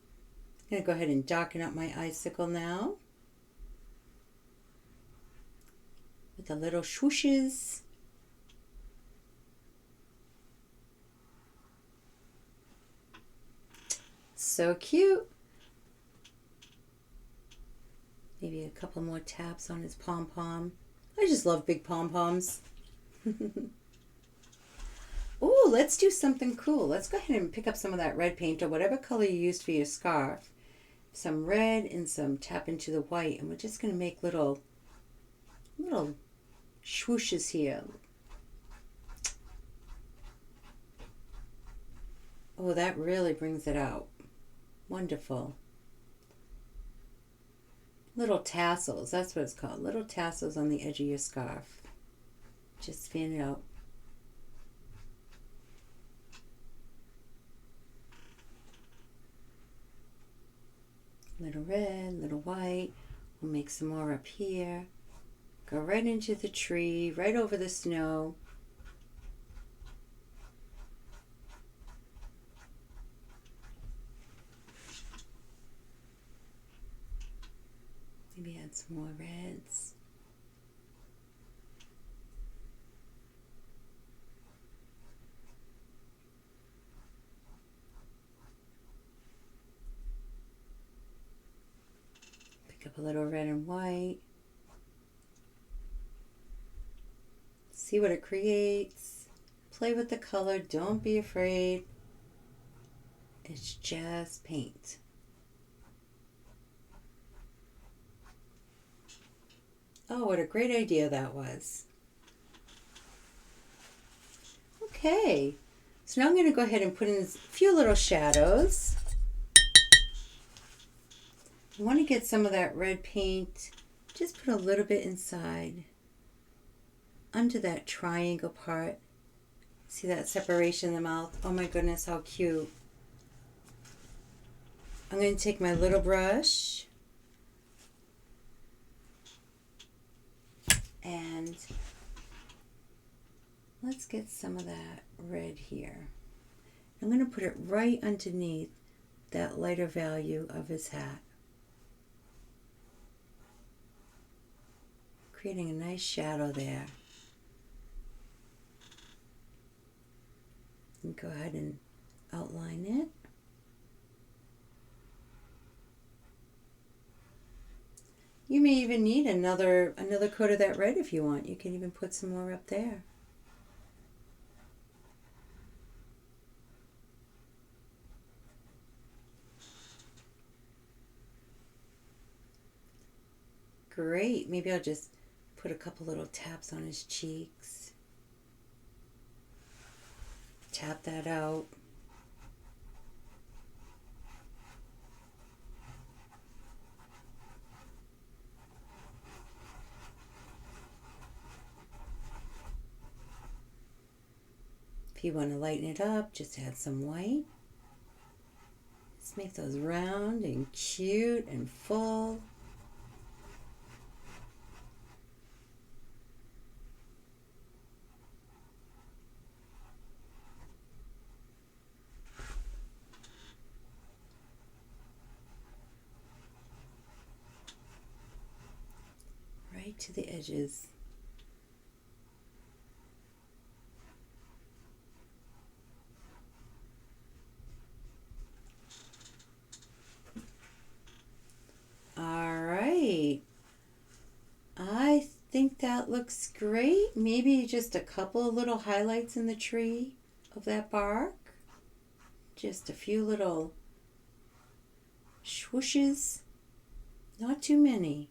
I'm going to go ahead and darken up my icicle now. With the little swooshes. So cute. Maybe a couple more taps on his pom-pom. I just love big pom-poms. Ooh, let's do something cool. Let's go ahead and pick up some of that red paint or whatever color you used for your scarf. Some red and some tap into the white. And we're just going to make little swooshes here. Oh, that really brings it out. Wonderful. Little tassels, that's what it's called. Little tassels on the edge of your scarf. Just fan it out. Little red, little white. We'll make some more up here. Go right into the tree, right over the snow. Maybe add some more reds. Pick up a little red and white. See what it creates. Play with the color. Don't be afraid. It's just paint. Oh, what a great idea that was. Okay, so now I'm going to go ahead and put in a few little shadows. You want to get some of that red paint. Just put a little bit inside, under that triangle part. See that separation in the mouth? Oh my goodness, how cute. I'm going to take my little brush and let's get some of that red here. I'm going to put it right underneath that lighter value of his hat, creating a nice shadow there. And go ahead and outline it. You may even need another coat of that red if you want. You can even put some more up there. Great. Maybe I'll just put a couple little taps on his cheeks. Tap that out. If you want to lighten it up, just add some white. Just make those round and cute and full. Right to the edges. I think that looks great. Maybe just a couple of little highlights in the tree of that bark. Just a few little swooshes. Not too many.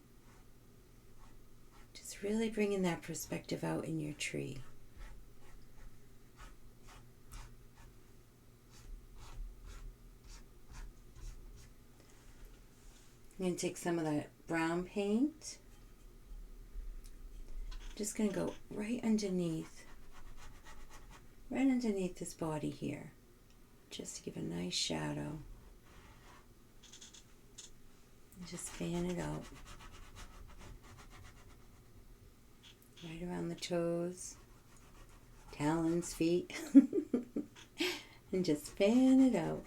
Just really bringing that perspective out in your tree. I'm going to take some of that brown paint. Just going to go right underneath his body here, just to give a nice shadow. And just fan it out. Right around the toes, talons, feet, and just fan it out.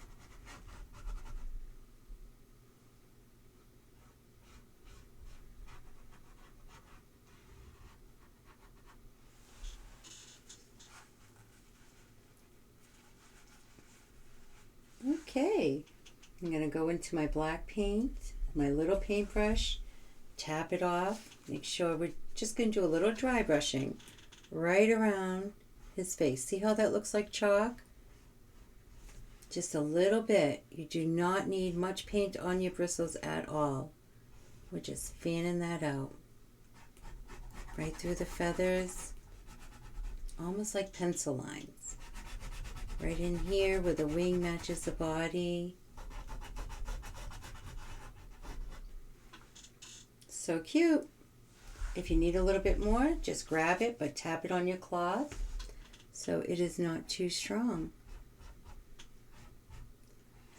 Okay, I'm going to go into my black paint, my little paintbrush, tap it off, make sure we're just going to do a little dry brushing right around his face. See how that looks like chalk? Just a little bit. You do not need much paint on your bristles at all. We're just fanning that out. Right through the feathers, almost like pencil lines. Right in here where the wing matches the body. So cute. If you need a little bit more, just grab it, but tap it on your cloth so it is not too strong.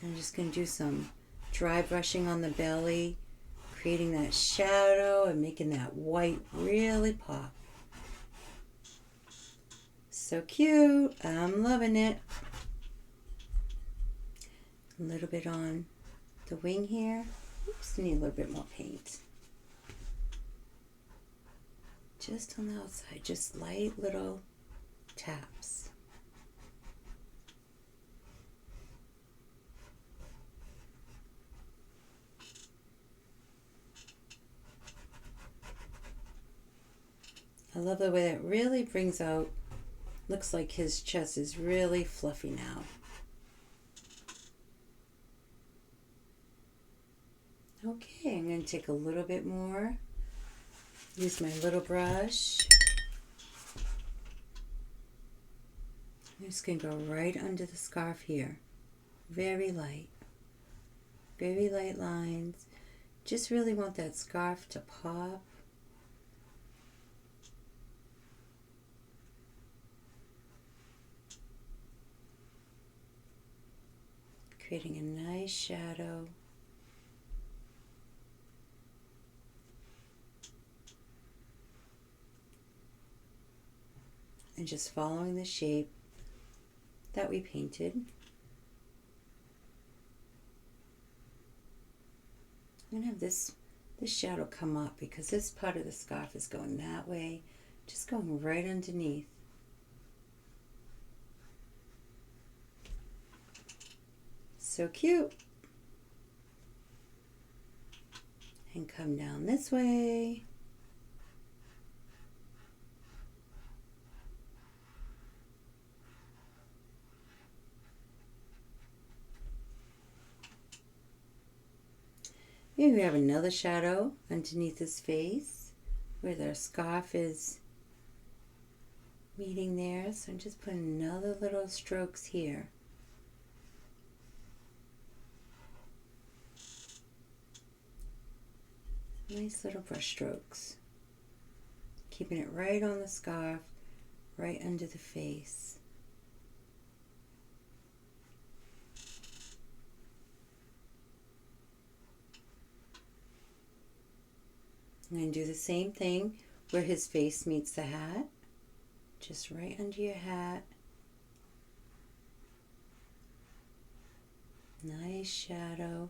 And I'm just going to do some dry brushing on the belly, creating that shadow and making that white really pop. So cute. I'm loving it. A little bit on the wing here. Oops, need a little bit more paint. Just on the outside, just light little taps. I love the way that really brings out, looks like his chest is really fluffy now. Okay, I'm going to take a little bit more. Use my little brush. I'm just going to go right under the scarf here. Very light lines. Just really want that scarf to pop. Creating a nice shadow. And just following the shape that we painted. I'm going to have this shadow come up because this part of the scarf is going that way, just going right underneath. So cute. And come down this way. Maybe we have another shadow underneath his face where their scarf is meeting there. So I'm just putting another little strokes here. Nice little brush strokes. Keeping it right on the scarf, right under the face. I'm going to do the same thing where his face meets the hat. Just right under your hat. Nice shadow.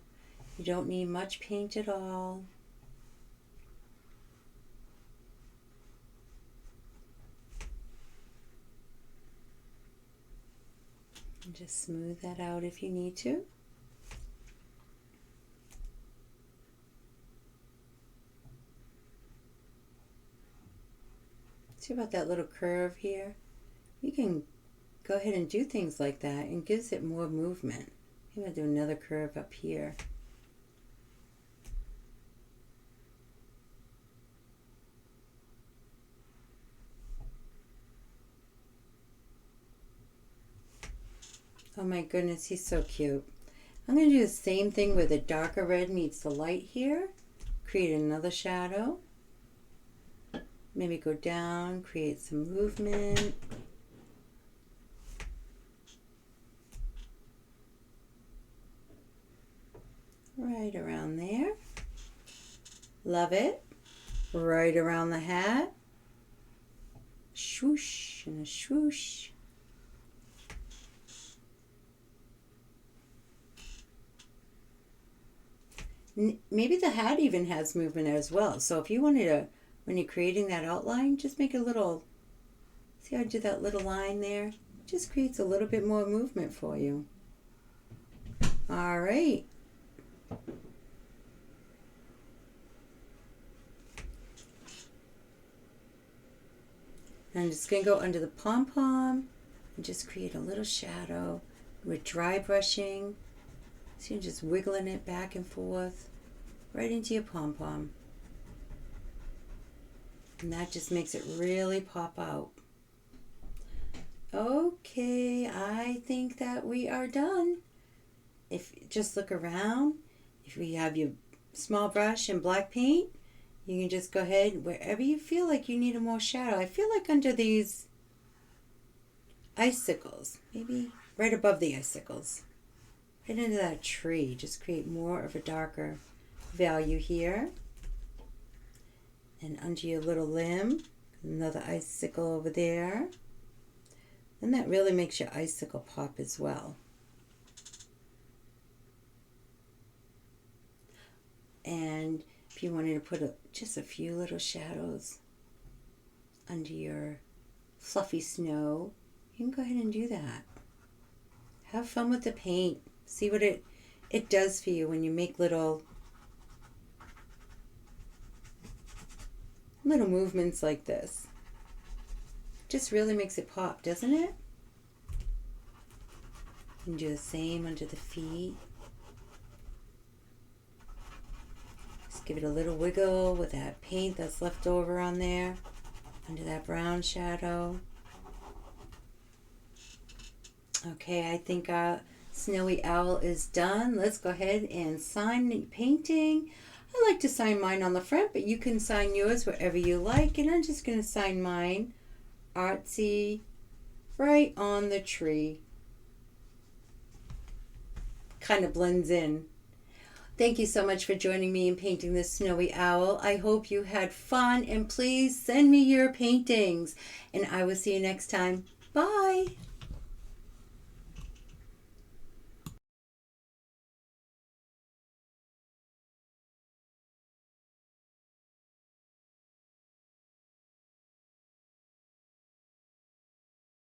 You don't need much paint at all. And just smooth that out if you need to. See about that little curve here? You can go ahead and do things like that and gives it more movement. I'm going to do another curve up here. Oh my goodness, he's so cute. I'm going to do the same thing where the darker red meets the light here. Create another shadow. Maybe go down, create some movement. Right around there. Love it. Right around the hat. Swoosh and a swoosh. Maybe the hat even has movement as well. So if you wanted to, when you're creating that outline, just make a little, see how I did that little line there? It just creates a little bit more movement for you. All right. I'm just going to go under the pom-pom and just create a little shadow with dry brushing. So you're just wiggling it back and forth right into your pom-pom. And that just makes it really pop out. Okay, I think that we are done. If just look around, if we have your small brush and black paint, you can just go ahead wherever you feel like you need a more shadow. I feel like under these icicles, maybe right above the icicles. right into that tree. Just create more of a darker value here. And under your little limb, another icicle over there. And that really makes your icicle pop as well. And if you wanted to put just a few little shadows under your fluffy snow, you can go ahead and do that. Have fun with the paint. See what it does for you when you make little movements like this. Just really makes it pop, doesn't it? You can do the same under the feet. Just give it a little wiggle with that paint that's left over on there, under that brown shadow. Okay, I think our snowy owl is done. Let's go ahead and sign the painting. I like to sign mine on the front, but you can sign yours wherever you like. And I'm just going to sign mine artsy right on the tree. Kind of blends in. Thank you so much for joining me in painting this snowy owl. I hope you had fun, and please send me your paintings. And I will see you next time. Bye.